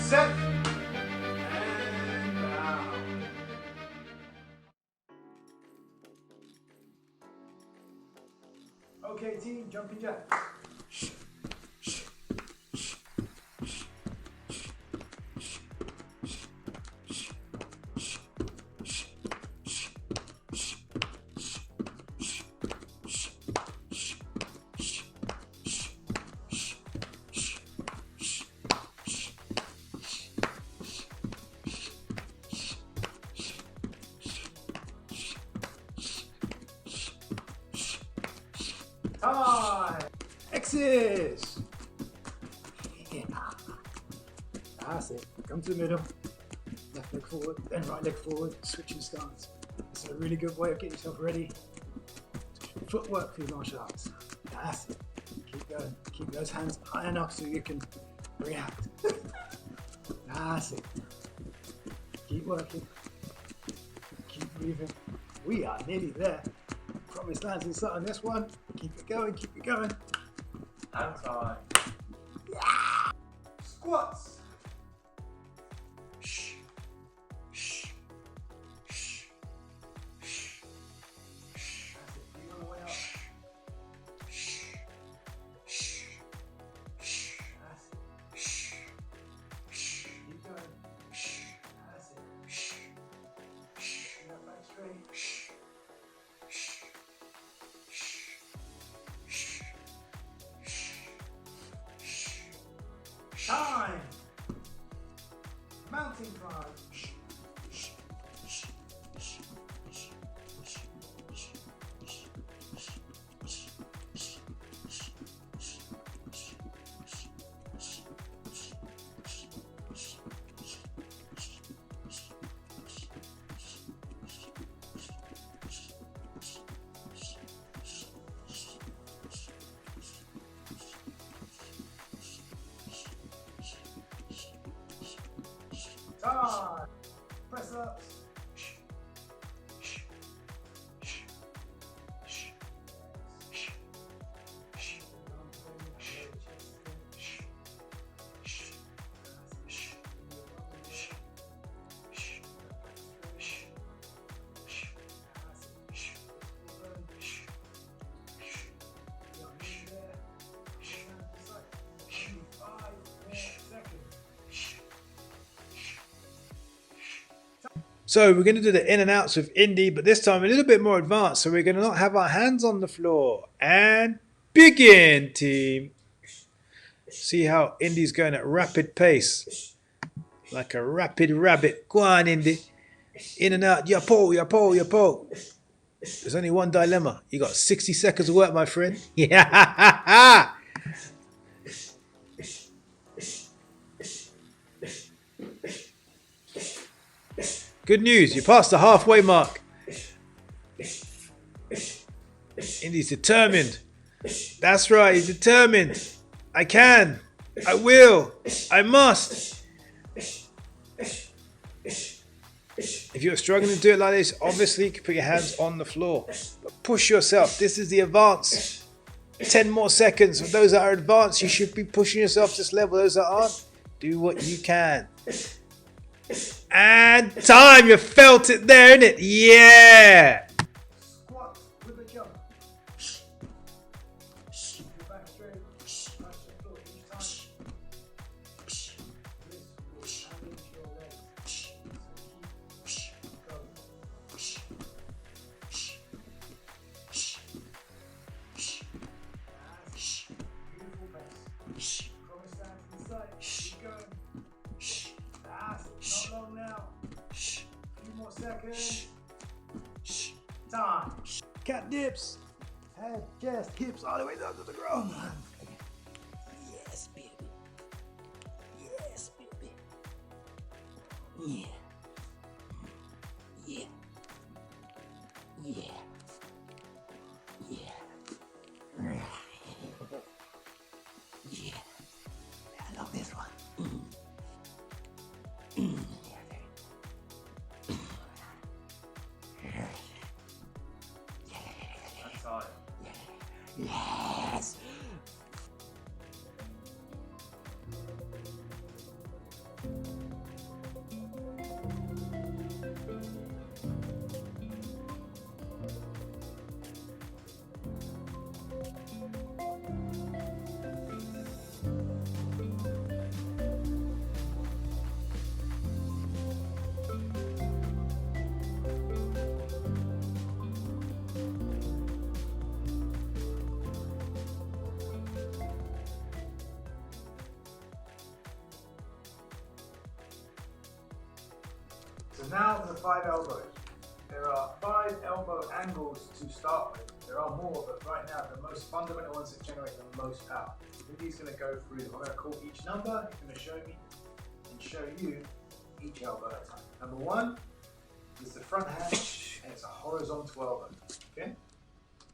set. And down. Okay team, jumping jack. Time. X's. Yeah. That's it. Come to the middle. Left leg forward, then right leg forward. Switching stance. It's a really good way of getting yourself ready. Footwork for your martial arts. That's it. Keep going. Keep those hands high enough so you can react. That's it. Keep working. Keep breathing. We are nearly there. Promise lands inside on this one. Keep it going, keep it going. Hand time. Yeah. Squats. Shh. Shh. Shh. Shh. Shh. That's it. Breathe on the way up. Shh. Shh. Shh. That's it. Shh. Shh. Keep going. Shh. That's it. Shh. Shh. Bring that back straight. Shh. Time! Mountain climb. Time. Press ups. So we're going to do the in and outs with Indy, but this time a little bit more advanced. So we're going to not have our hands on the floor. And begin, team. See how Indy's going at rapid pace. Like a rapid rabbit. Go on, Indy. In and out. Ya po, ya po, ya po. There's only one dilemma. You got 60 seconds of work, my friend. Yeah. Good news, you passed the halfway mark. Indy's determined. That's right, he's determined. I can. I will. I must. If you're struggling to do it like this, obviously you can put your hands on the floor. But push yourself. This is the advance. 10 more seconds. For those that are advanced, you should be pushing yourself to this level. Those that aren't, do what you can. And time, you felt it there, innit? Yeah! Squat with a jump. Keep your back straight. Touch the floor each time. This will challenge your legs. So keep going. Beautiful pace. Promise that inside. Keep going. Not long now. A few more seconds. Time. Cat dips. Head, chest, hips, all the way down to the ground. Yes, baby. Yes, baby. Yeah. Yeah. Yeah. Yeah. Yeah. I love this one. Yes. So now for the 5 elbows. There are 5 elbow angles to start with. There are more, but right now the most fundamental ones that generate the most power. Indy's going to go through them. I'm going to call each number. He's going to show me and show you each elbow at a time. Number 1 is the front hand, and it's a horizontal elbow. Okay.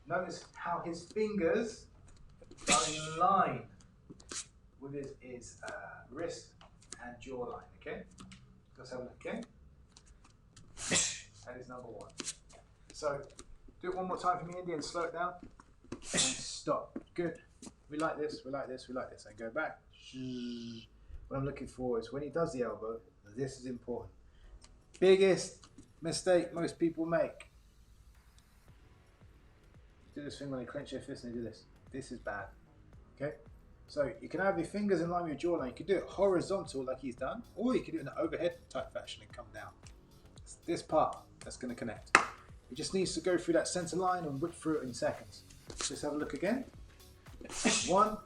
Notice how his fingers are in line with his wrist and jawline. Okay. Let's have a look. Okay. That is number 1. So do it one more time for me, Indy, and slow it down. And stop. Good. We like this, we like this, we like this. And go back. What I'm looking for is when he does the elbow, this is important. Biggest mistake most people make. Do this thing when they clench their fist and they do this. This is bad. Okay? So you can have your fingers in line with your jawline. You can do it horizontal like he's done, or you can do it in an overhead type fashion and come down. It's this part that's going to connect. It just needs to go through that center line and whip through it in seconds. Let's have a look again. 1.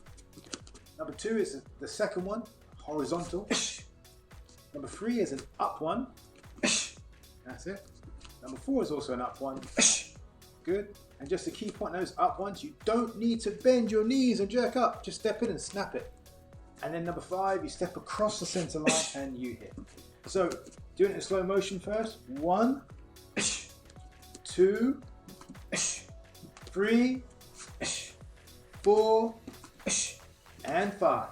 Number 2 is the second one, horizontal. Number 3 is an up one. That's it. Number 4 is also an up one. Good. And just a key point on those up ones, you don't need to bend your knees and jerk up. Just step in and snap it. And then number 5, you step across the center line and you hit. So doing it in slow motion first. 1, 2, 3, 4, and 5.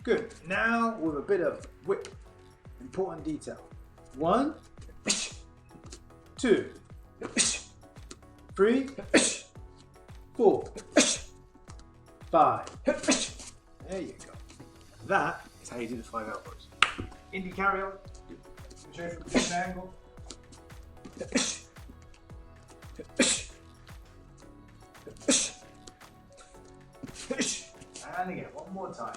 Good. Now with a bit of whip. Important detail. 1, 2, 3, 4, 5. There you go. That is how you do the 5 elbows. Indy, carry on. Show from a different angle. And again, one more time.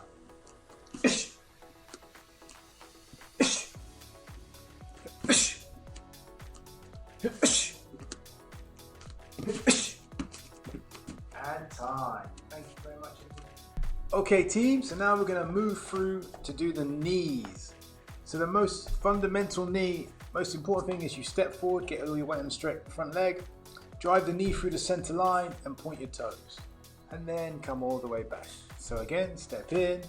And time. Thank you very much. Okay team, so now we're going to move through to do the knees. So the most fundamental knee, most important thing is you step forward, get all your weight on the straight front leg, drive the knee through the center line and point your toes. And then come all the way back. So again, step in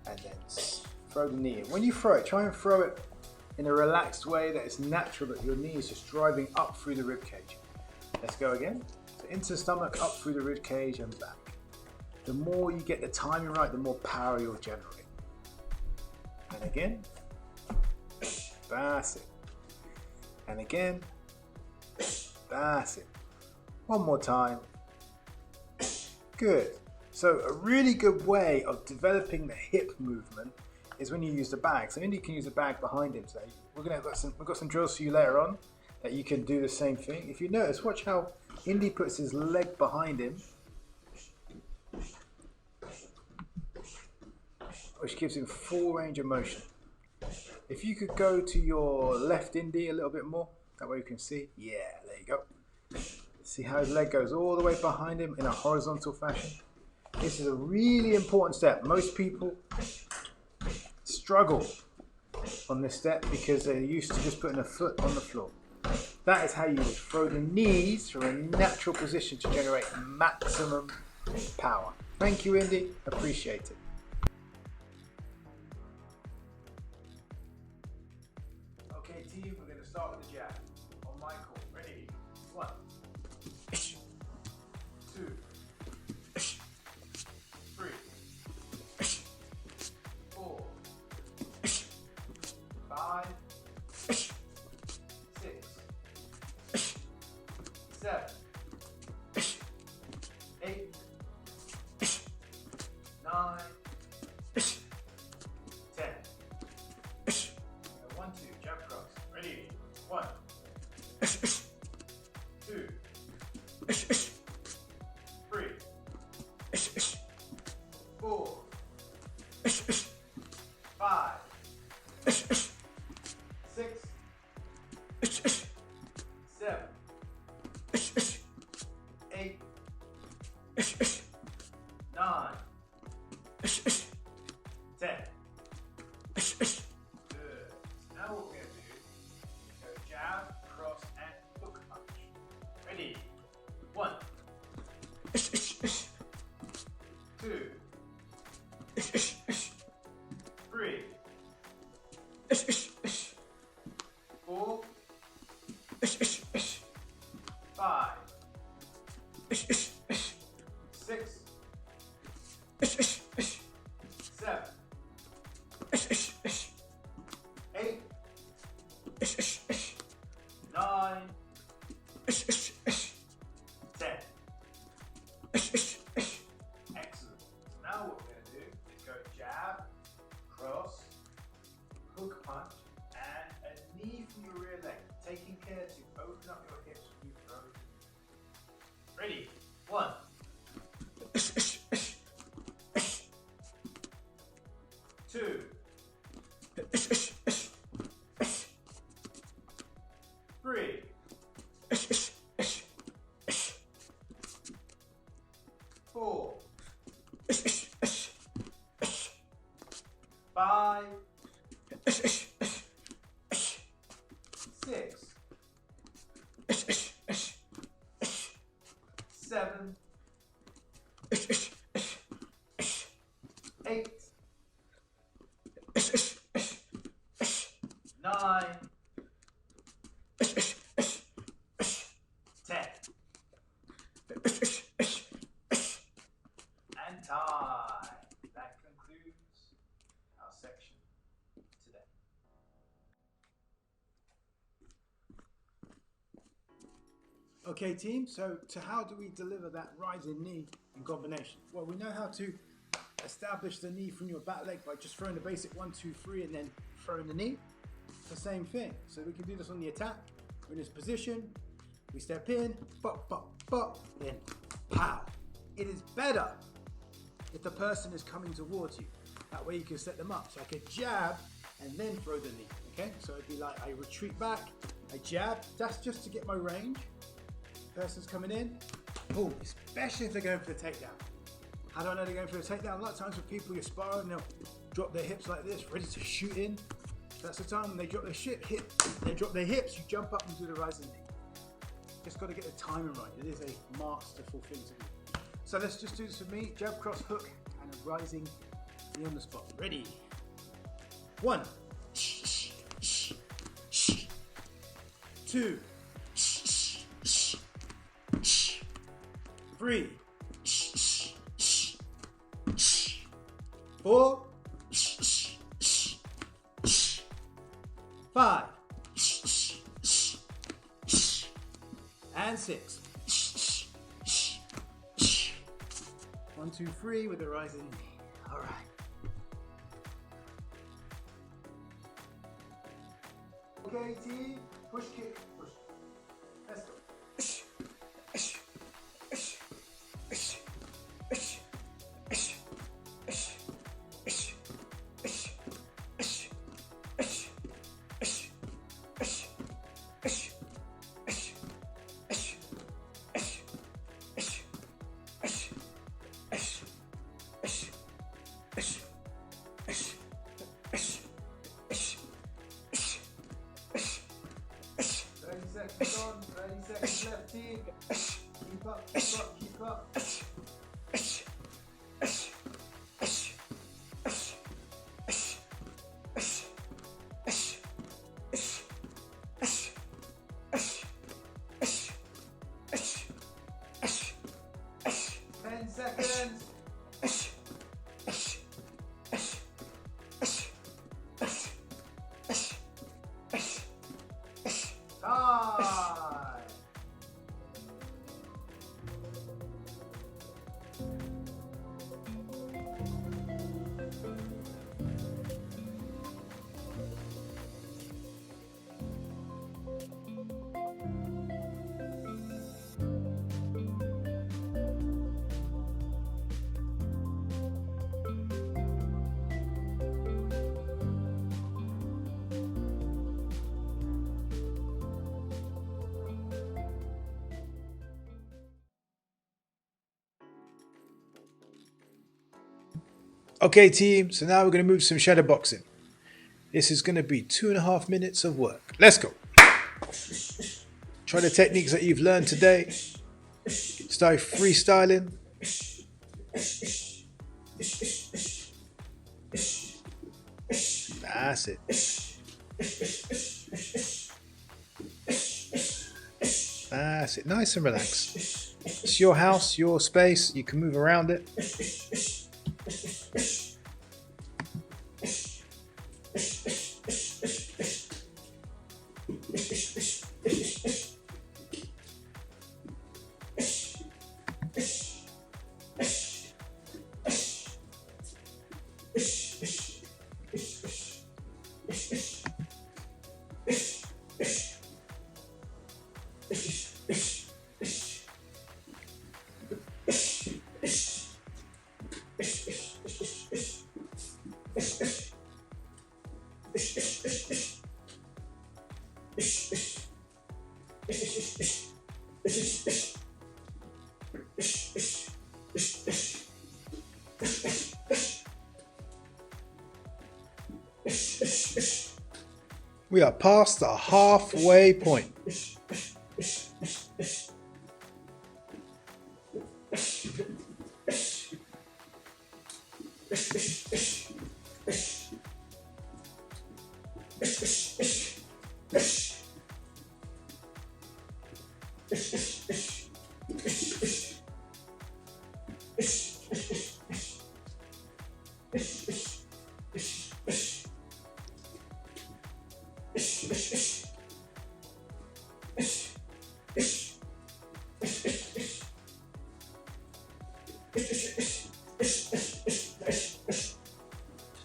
and then throw the knee in. When you throw it, try and throw it in a relaxed way that is natural, that your knee is just driving up through the rib cage. Let's go again. So into the stomach, up through the rib cage and back. The more you get the timing right, the more power you'll generate. And again, that's it. And again, that's it. One more time. Good. So a really good way of developing the hip movement is when you use the bag. So Indy can use the bag behind him. So we've got some drills for you later on that you can do the same thing. If you notice, watch how Indy puts his leg behind him, which gives him full range of motion. If you could go to your left, Indy, a little bit more, that way you can see. Yeah, there you go. See how his leg goes all the way behind him in a horizontal fashion. This is a really important step. Most people struggle on this step because they're used to just putting a foot on the floor. That is how you would throw the knees from a natural position to generate maximum power. Thank you, Indy. Appreciate it. Okay, team, we're going to start with the jab. On my call. Ready? 1, 2, 3, 4, 5, 6, 7, 8, 9, 10. 1, 2, jab cross. Ready? 1, 2, 3, 4, 5, 6, 7, 8, 9, 10. Good. Now what we're going to do 6, 7, 8, 9, 10. Excellent. Now what we're going to do is go jab, cross, hook punch, and a knee from your rear leg, taking care to open up your hips when you throw. Ready? 1, 2, 3, 4, 5, 6, 7, 8, 9, 10. And tie. That concludes our section today. Okay team, so how do we deliver that rising knee in combination? Well, we know how to establish the knee from your back leg by just throwing the basic 1, 2, 3 and then throwing the knee. It's the same thing. So we can do this on the attack. We're in this position, we step in, bop, bop, bop, then pow. It is better if the person is coming towards you. That way you can set them up. So I could jab and then throw the knee, okay? So it'd be like I retreat back, I jab, that's just to get my range. Person's coming in, boom, especially if they're going for the takedown. How do I know they're going for a takedown? A lot of times with people you're sparring, they'll drop their hips like this, ready to shoot in. That's the time when they drop their they drop their hips, you jump up and do the rising knee. Just got to get the timing right. It is a masterful thing to do. So let's just do this with me. Jab, cross, hook, and a rising knee on the spot. Ready? 1, 2, 3, 4, 5, and 6. 1, 2, 3 with a rising knee. All right. Okay, team. Push, kick, push. Let's go. Left team. Keep up, keep up, keep up. 10 seconds. Time. Okay team, so now we're going to move some shadow boxing. This is going to be 2.5 minutes of work. Let's go. Try the techniques that you've learned today. Start freestyling. That's it. That's it. Nice and relaxed. It's your house, your space. You can move around it. We are past the halfway point.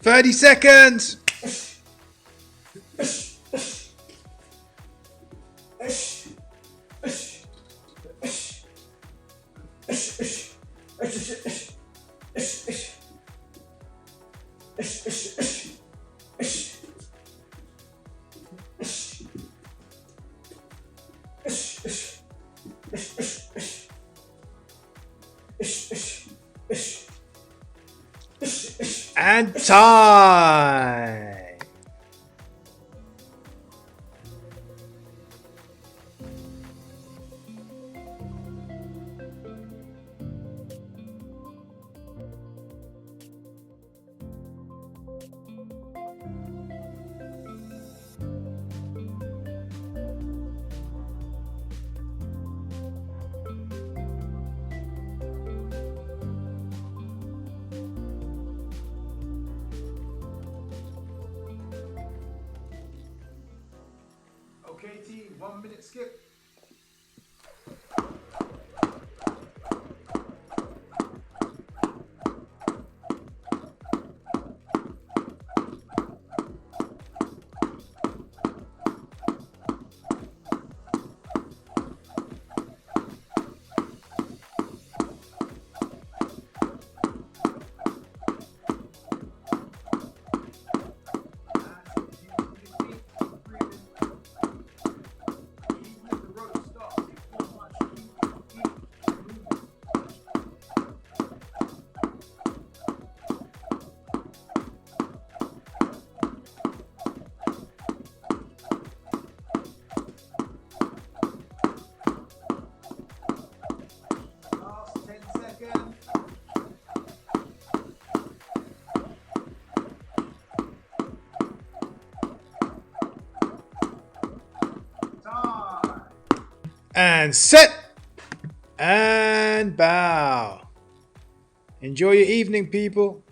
"30 seconds. And time. Okay, team, 1 minute skip. Last 10 seconds. Time. And set. And bow. Enjoy your evening, people.